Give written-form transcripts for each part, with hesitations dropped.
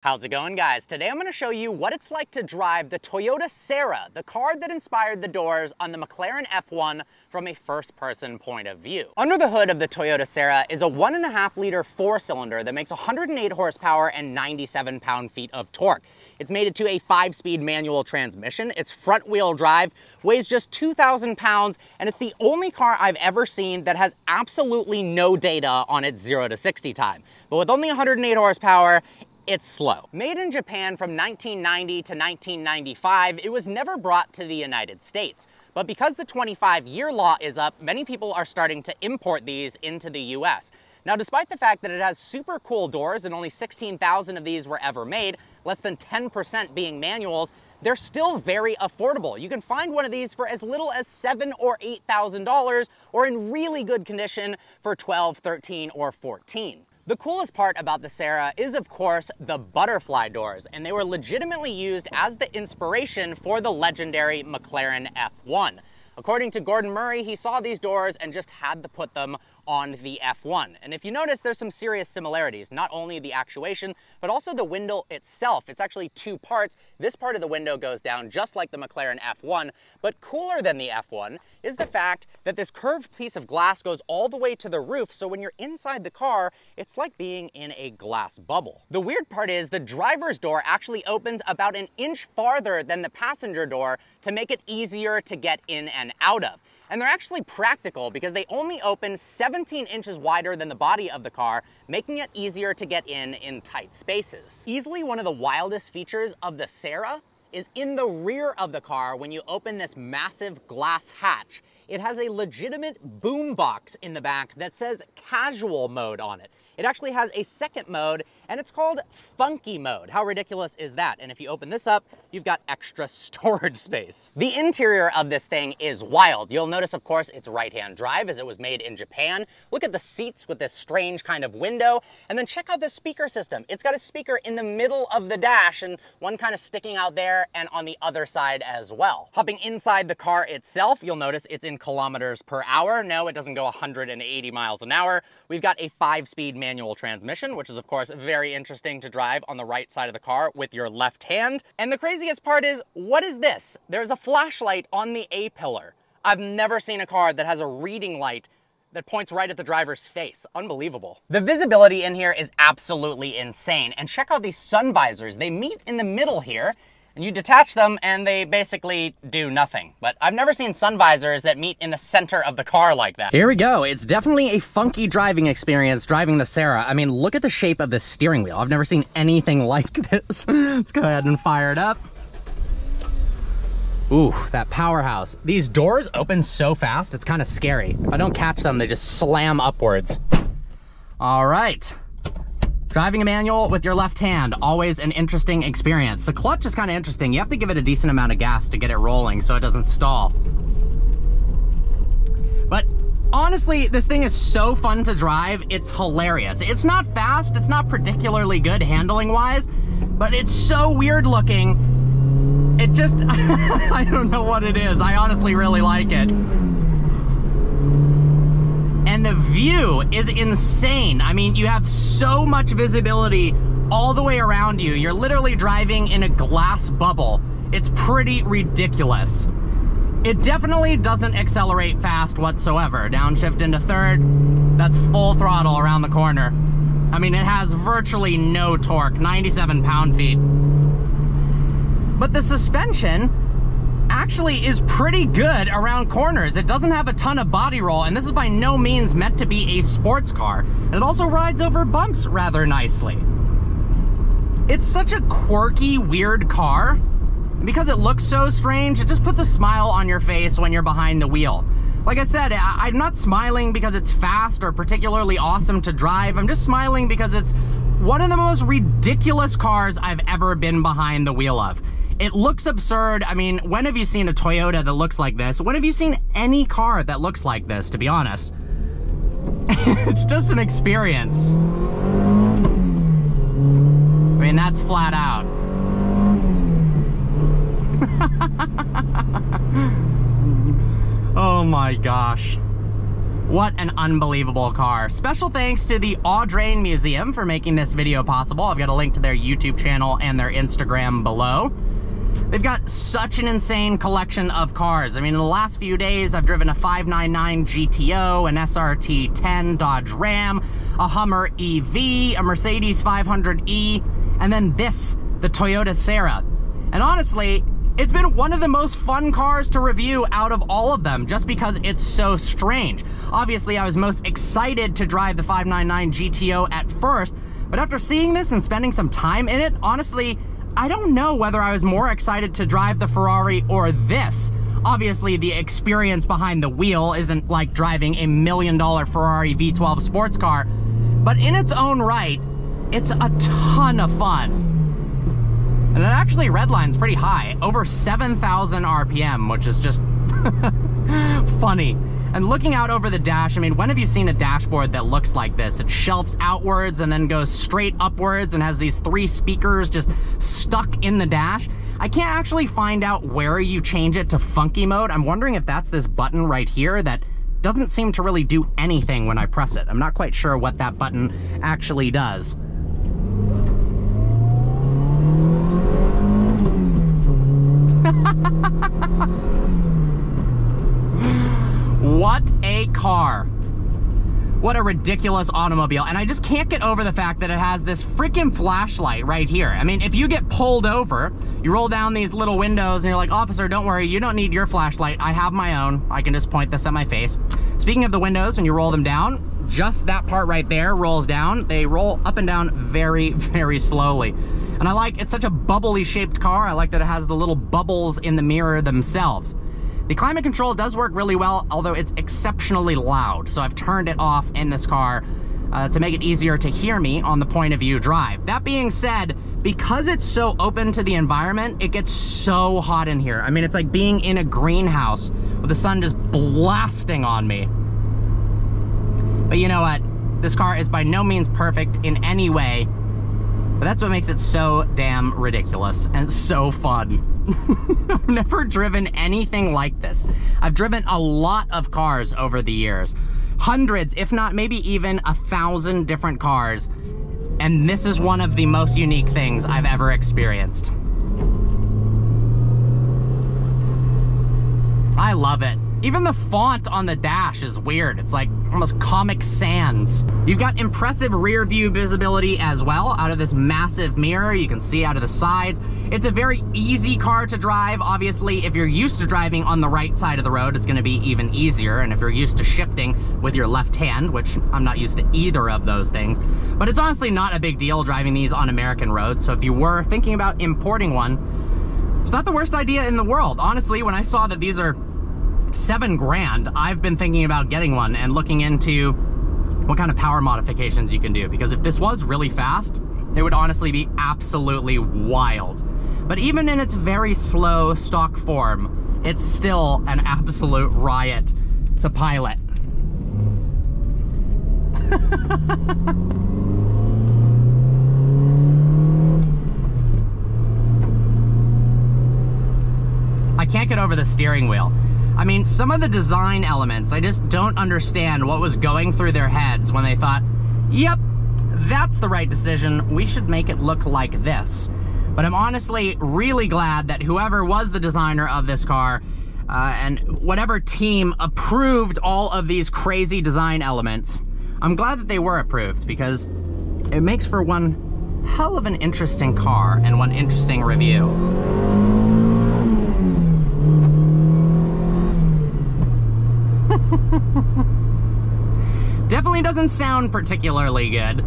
How's it going, guys? Today I'm going to show you what it's like to drive the Toyota Serra, the car that inspired the doors on the McLaren F1 from a first-person point of view. Under the hood of the Toyota Serra is a 1.5-liter four-cylinder that makes 108 horsepower and 97 pound-feet of torque. It's mated to a 5-speed manual transmission, it's front-wheel drive, weighs just 2,000 pounds, and it's the only car I've ever seen that has absolutely no data on its 0 to 60 time. But with only 108 horsepower, it's slow. Made in Japan from 1990 to 1995, it was never brought to the United States. But because the 25-year law is up, many people are starting to import these into the US. Now, despite the fact that it has super cool doors and only 16,000 of these were ever made, less than 10% being manuals, they're still very affordable. You can find one of these for as little as $7,000 or $8,000, or in really good condition for $12,000, $13,000, or $14,000. The coolest part about the Serra is, of course, the butterfly doors, and they were legitimately used as the inspiration for the legendary McLaren F1. According to Gordon Murray, he saw these doors and just had to put them on the F1. And if you notice, there's some serious similarities, not only the actuation, but also the window itself. It's actually two parts. This part of the window goes down just like the McLaren F1, but cooler than the F1 is the fact that this curved piece of glass goes all the way to the roof, so when you're inside the car, it's like being in a glass bubble. The weird part is the driver's door actually opens about an inch farther than the passenger door to make it easier to get in and out of. And they're actually practical because they only open 17 inches wider than the body of the car, making it easier to get in tight spaces. Easily one of the wildest features of the Serra is in the rear of the car when you open this massive glass hatch. It has a legitimate boom box in the back that says casual mode on it. It actually has a second mode, and it's called funky mode. How ridiculous is that? And if you open this up, you've got extra storage space. The interior of this thing is wild. You'll notice, of course, it's right-hand drive as it was made in Japan. Look at the seats with this strange kind of window, and then check out the speaker system. It's got a speaker in the middle of the dash, and one kind of sticking out there and on the other side as well. Hopping inside the car itself, you'll notice it's in kilometers per hour. No, it doesn't go 180 miles an hour. We've got a 5-speed manual transmission, which is of course very interesting to drive on the right side of the car with your left hand. And the craziest part is, what is this? There's a flashlight on the A-pillar. I've never seen a car that has a reading light that points right at the driver's face. Unbelievable. The visibility in here is absolutely insane. And check out these sun visors. They meet in the middle here, and you detach them and they basically do nothing. But I've never seen sun visors that meet in the center of the car like that. Here we go. It's definitely a funky driving experience driving the Serra. I mean, look at the shape of this steering wheel. I've never seen anything like this. Let's go ahead and fire it up. Ooh, that powerhouse. These doors open so fast, it's kind of scary. If I don't catch them, they just slam upwards. All right. Driving a manual with your left hand, always an interesting experience. The clutch is kind of interesting. You have to give it a decent amount of gas to get it rolling so it doesn't stall. But honestly, this thing is so fun to drive, it's hilarious. It's not fast, it's not particularly good handling-wise, but it's so weird looking. It just, I don't know what it is. I honestly really like it. And the view is insane. I mean, you have so much visibility all the way around you. You're literally driving in a glass bubble. It's pretty ridiculous. It definitely doesn't accelerate fast whatsoever. Downshift into third, that's full throttle around the corner. I mean, it has virtually no torque, 97 pound-feet. But the suspension actually is pretty good around corners. It doesn't have a ton of body roll, and this is by no means meant to be a sports car. And it also rides over bumps rather nicely. It's such a quirky, weird car. And because it looks so strange, it just puts a smile on your face when you're behind the wheel. Like I said, I'm not smiling because it's fast or particularly awesome to drive. I'm just smiling because it's one of the most ridiculous cars I've ever been behind the wheel of. It looks absurd. I mean, when have you seen a Toyota that looks like this? When have you seen any car that looks like this, to be honest? It's just an experience. I mean, that's flat out. Oh my gosh. What an unbelievable car. Special thanks to the Audrain Museum for making this video possible. I've got a link to their YouTube channel and their Instagram below. They've got such an insane collection of cars. I mean, in the last few days, I've driven a 599 GTO, an SRT10 Dodge Ram, a Hummer EV, a Mercedes 500e, and then this, the Toyota Serra. And honestly, it's been one of the most fun cars to review out of all of them, just because it's so strange. Obviously, I was most excited to drive the 599 GTO at first, but after seeing this and spending some time in it, honestly, I don't know whether I was more excited to drive the Ferrari or this. Obviously, the experience behind the wheel isn't like driving a $1 million Ferrari V12 sports car, but in its own right, it's a ton of fun. And it actually redlines pretty high, over 7,000 RPM, which is just funny. And looking out over the dash, I mean, when have you seen a dashboard that looks like this? It shelves outwards and then goes straight upwards and has these 3 speakers just stuck in the dash. I can't actually find out where you change it to funky mode. I'm wondering if that's this button right here that doesn't seem to really do anything when I press it. I'm not quite sure what that button actually does. What a car. What a ridiculous automobile. And I just can't get over the fact that it has this freaking flashlight right here. I mean, if you get pulled over, you roll down these little windows and you're like, officer, don't worry, you don't need your flashlight. I have my own. I can just point this at my face. Speaking of the windows, when you roll them down, just that part right there rolls down. They roll up and down very, very slowly. And I like, it's such a bubbly shaped car. I like that it has the little bubbles in the mirror themselves. The climate control does work really well, although it's exceptionally loud. So I've turned it off in this car to make it easier to hear me on the point of view drive. That being said, because it's so open to the environment, it gets so hot in here. I mean, it's like being in a greenhouse with the sun just blasting on me. But you know what? This car is by no means perfect in any way, but that's what makes it so damn ridiculous and so fun. I've never driven anything like this. I've driven a lot of cars over the years. Hundreds, if not maybe even 1,000 different cars. And this is one of the most unique things I've ever experienced. I love it. Even the font on the dash is weird. It's like almost Comic Sans. You've got impressive rear view visibility as well out of this massive mirror. You can see out of the sides. It's a very easy car to drive. Obviously, if you're used to driving on the right side of the road, it's gonna be even easier. And if you're used to shifting with your left hand, which I'm not used to either of those things, but it's honestly not a big deal driving these on American roads. So if you were thinking about importing one, it's not the worst idea in the world. Honestly, when I saw that these are $7 grand, I've been thinking about getting one and looking into what kind of power modifications you can do, because if this was really fast, it would honestly be absolutely wild. But even in its very slow stock form, it's still an absolute riot to pilot. I can't get over the steering wheel. I mean, some of the design elements, I just don't understand what was going through their heads when they thought, yep, that's the right decision. We should make it look like this. But I'm honestly really glad that whoever was the designer of this car and whatever team approved all of these crazy design elements, I'm glad that they were approved, because it makes for one hell of an interesting car and one interesting review. Definitely doesn't sound particularly good.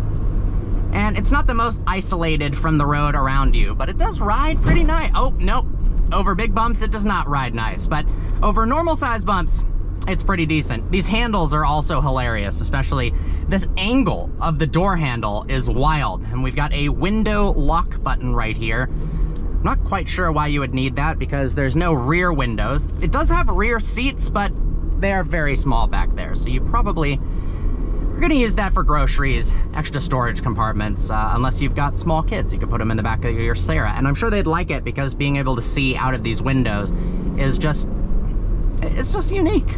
And it's not the most isolated from the road around you, but it does ride pretty nice. Oh, nope. Over big bumps, it does not ride nice, but over normal size bumps, it's pretty decent. These handles are also hilarious, especially this angle of the door handle is wild. And we've got a window lock button right here. I'm not quite sure why you would need that, because there's no rear windows. It does have rear seats, but they are very small back there, so you probably are gonna use that for groceries, extra storage compartments, unless you've got small kids. You can put them in the back of your Serra, and I'm sure they'd like it, because being able to see out of these windows is just, it's just unique.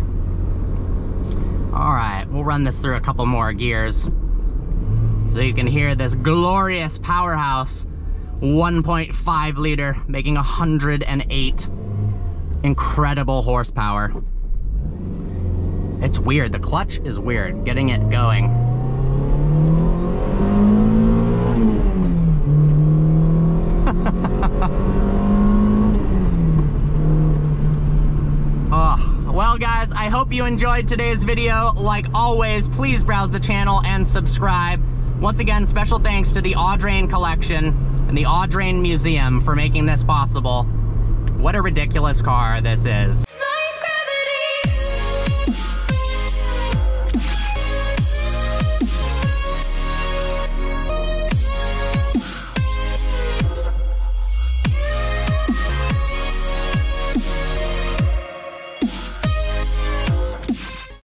All right, we'll run this through a couple more gears so you can hear this glorious powerhouse. 1.5 liter, making 108 incredible horsepower. It's weird, the clutch is weird, getting it going. Oh, well guys, I hope you enjoyed today's video. Like always, please browse the channel and subscribe. Once again, special thanks to the Audrain Collection and the Audrain Museum for making this possible. What a ridiculous car this is.